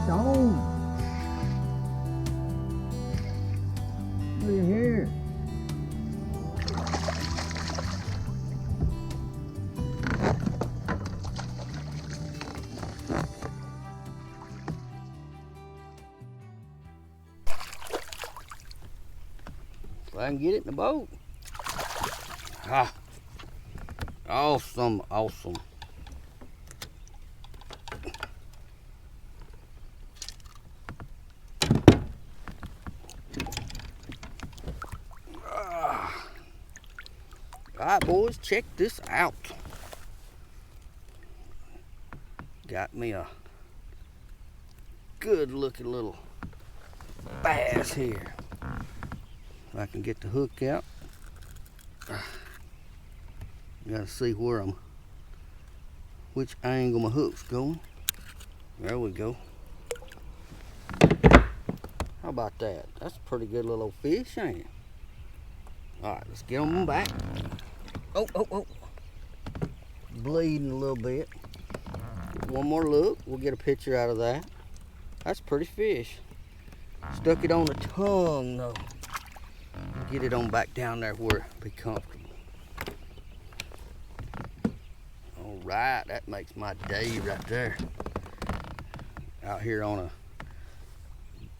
Don't. Look at here. If I can get it in the boat. Ah, awesome, awesome. Alright boys, check this out. Got me a good looking little bass here. If I can get the hook out. Gotta see which angle my hook's going. There we go. How about that? That's a pretty good little fish, ain't it? Alright, let's get on them back. Oh. Bleeding a little bit. One more look. We'll get a picture out of that. That's a pretty fish. Stuck it on the tongue though. Get it on back down there where it'll be comfortable. Alright, that makes my day right there. Out here on a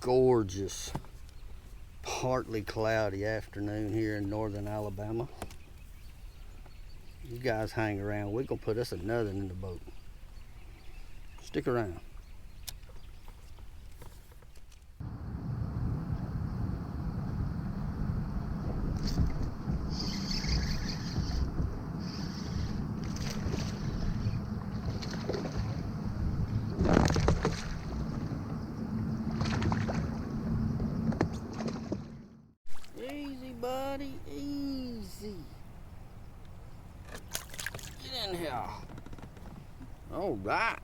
gorgeous, partly cloudy afternoon here in northern Alabama. You guys hang around. We're gonna put us another in the boat. Stick around. Easy, buddy, easy. Get in here. All right.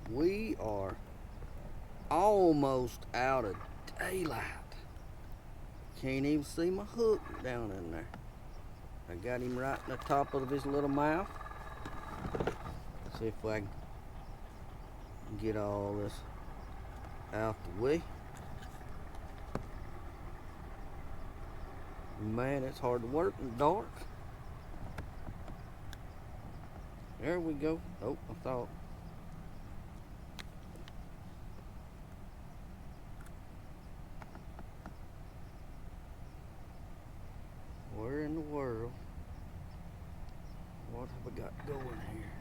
We are almost out of daylight. Can't even see my hook down in there. I got him right in the top of his little mouth. See if I can get all this out the way. Man, it's hard to work in the dark. There we go. Oh, I thought. Where in the world? What have we got going here?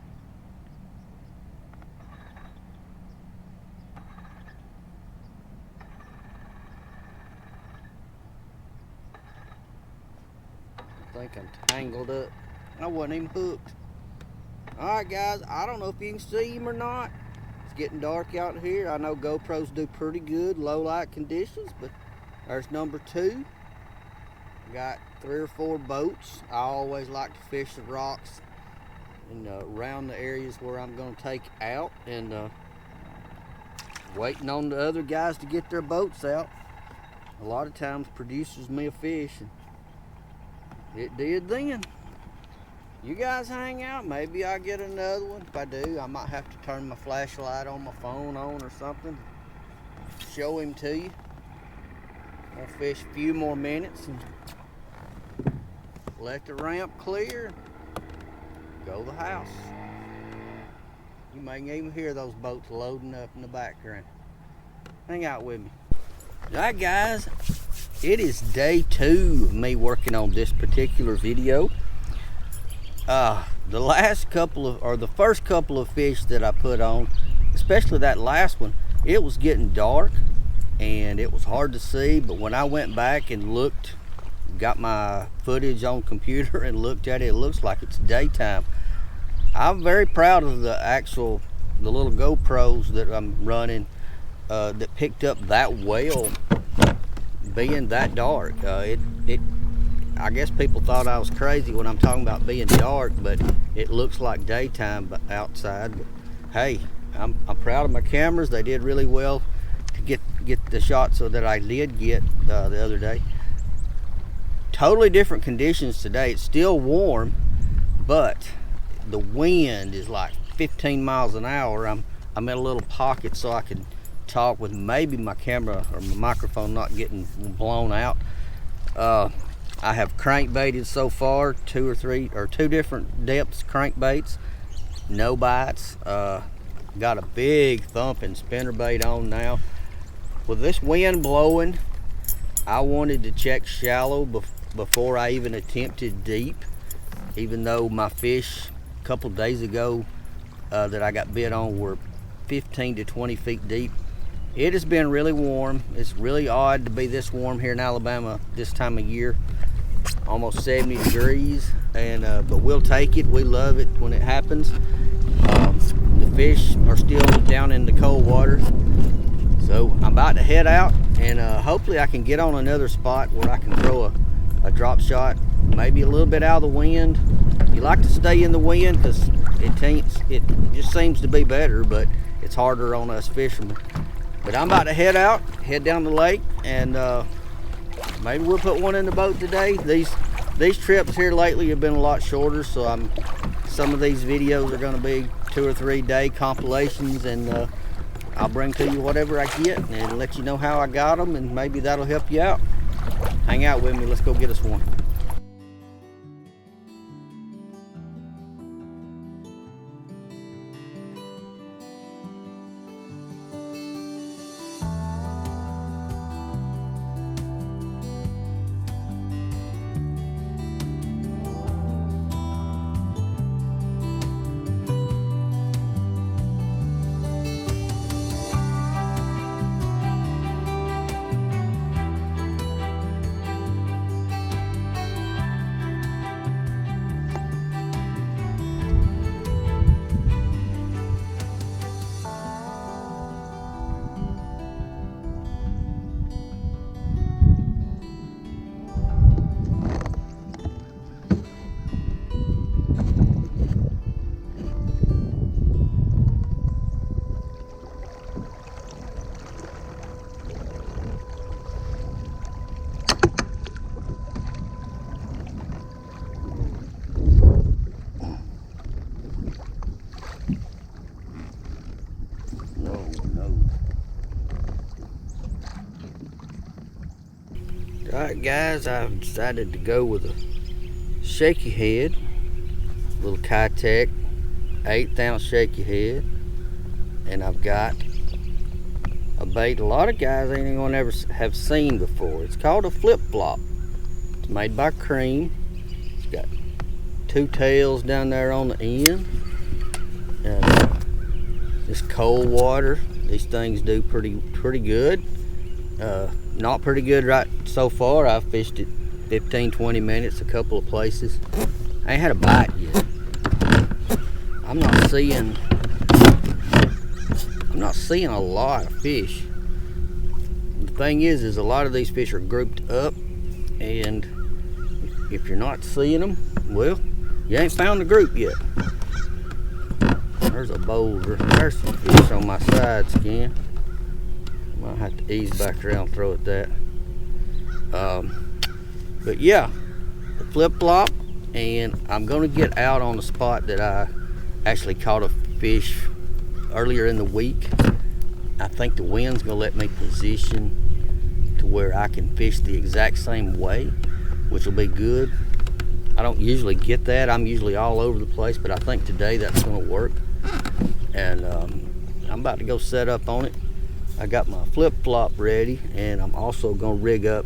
I think I'm tangled up. I wasn't even hooked. Alright guys, I don't know if you can see him or not. It's getting dark out here. I know GoPros do pretty good low light conditions, but there's number 2. Got 3 or 4 boats. I always like to fish the rocks and around the areas where I'm going to take out, and waiting on the other guys to get their boats out. A lot of times produces me a fish, and it did then. You guys hang out, maybe I'll get another one. If I do, I might have to turn my flashlight on my phone on or something, show him to you. I'll fish a few more minutes and let the ramp clear, go to the house. You may even hear those boats loading up in the background. Hang out with me. Alright guys, it is day 2 of me working on this particular video. The first couple of fish that I put on, especially that last one, it was getting dark and it was hard to see, but when I went back and looked, got my footage on computer and looked at it, it looks like it's daytime. I'm very proud of the little GoPros that I'm running that picked up that well being that dark. I guess people thought I was crazy when I'm talking about being dark, but it looks like daytime outside. But hey, I'm proud of my cameras. They did really well to get the shots so that I did get the other day. Totally different conditions today. It's still warm, but the wind is like 15 miles an hour, I'm in a little pocket so I can talk with maybe my camera or my microphone not getting blown out. I have crankbaited so far, two different depths crankbaits, no bites. Got a big thumping spinnerbait on now. With this wind blowing, I wanted to check shallow before I even attempted deep, even though my fish a couple days ago that I got bit on were 15 to 20 feet deep. It has been really warm. It's really odd to be this warm here in Alabama this time of year, almost 70 degrees, and but we'll take it. We love it when it happens. The fish are still down in the cold water, so I'm about to head out, and hopefully I can get on another spot where I can throw a drop shot, maybe a little bit out of the wind. You like to stay in the wind because it just seems to be better, but it's harder on us fishermen. But I'm about to head down the lake, and maybe we'll put one in the boat today. These trips here lately have been a lot shorter, so some of these videos are going to be 2 or 3 day compilations, and I'll bring to you whatever I get and let you know how I got them, and maybe that'll help you out. Hang out with me. Let's go get us one. Alright guys, I've decided to go with a shaky head, little kayak, 1/8 ounce shaky head, and I've got a bait a lot of guys ain't even gonna ever have seen before. It's called a flip-flop. It's made by Cream. It's got 2 tails down there on the end. This cold water, these things do pretty good. Not pretty good right so far. I've fished it 15-20 minutes a couple of places. I ain't had a bite yet. I'm not seeing a lot of fish. The thing is a lot of these fish are grouped up, and if you're not seeing them, well, you ain't found the group yet. There's a boulder. There's some fish on my side skin. Might have to ease back around and throw at that. But yeah, the flip-flop, and I'm gonna get out on the spot that I actually caught a fish earlier in the week. I think the wind's gonna let me position to where I can fish the exact same way, which will be good. I don't usually get that. I'm usually all over the place, but I think today that's gonna work. And I'm about to go set up on it. I got my flip-flop ready, and I'm also gonna rig up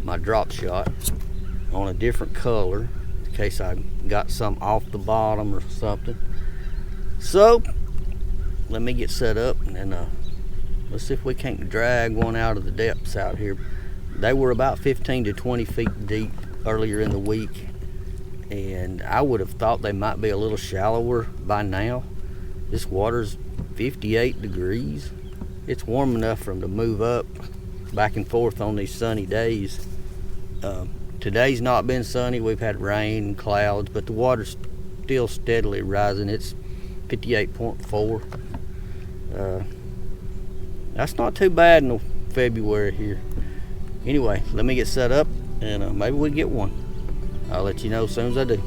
my drop shot on a different color in case I got some off the bottom or something. So let me get set up, and let's see if we can't drag one out of the depths out here. They were about 15 to 20 feet deep earlier in the week, and I would have thought they might be a little shallower by now. This water's 58 degrees. It's warm enough for them to move up back and forth on these sunny days. Today's not been sunny. We've had rain and clouds, but the water's still steadily rising. It's 58.4. That's not too bad in February here. Anyway, let me get set up, and maybe we'll get one. I'll let you know as soon as I do.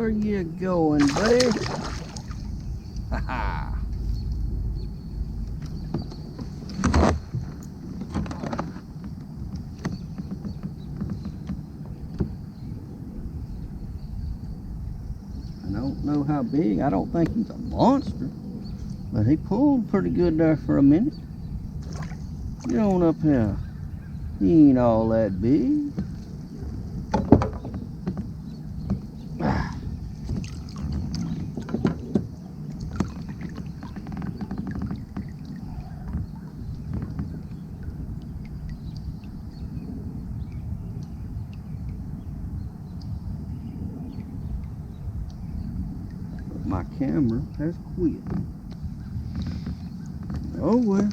Where you going, buddy? Ha ha. I don't know how big. I don't think he's a monster, but he pulled pretty good there for a minute. Get on up here. He ain't all that big. My camera has quit. Oh well.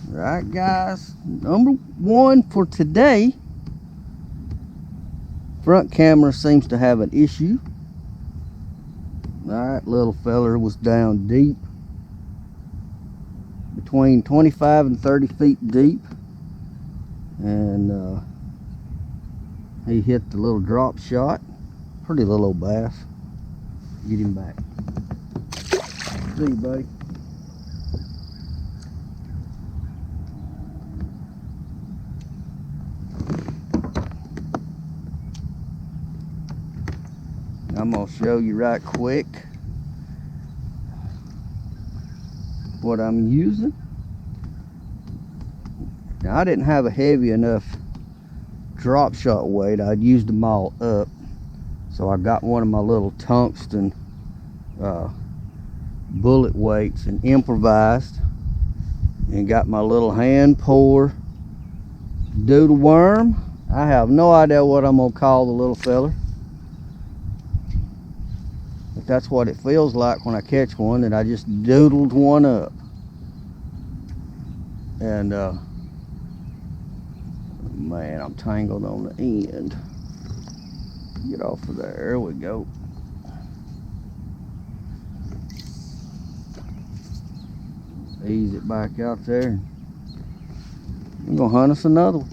Right, guys, number one for today, front camera seems to have an issue. Alright, little feller was down deep, between 25 and 30 feet deep, and he hit the little drop shot. Pretty little old bass. Get him back. See you, buddy. I'm going to show you right quick what I'm using. Now, I didn't have a heavy enough drop shot weight. I'd used them all up, so I got one of my little tungsten bullet weights and improvised, and got my little hand pour doodle worm. I have no idea what I'm gonna call the little fella, but that's what it feels like when I catch one, that I just doodled one up. And man, I'm tangled on the end. Get off of there. There we go. Ease it back out there. I'm gonna hunt us another one.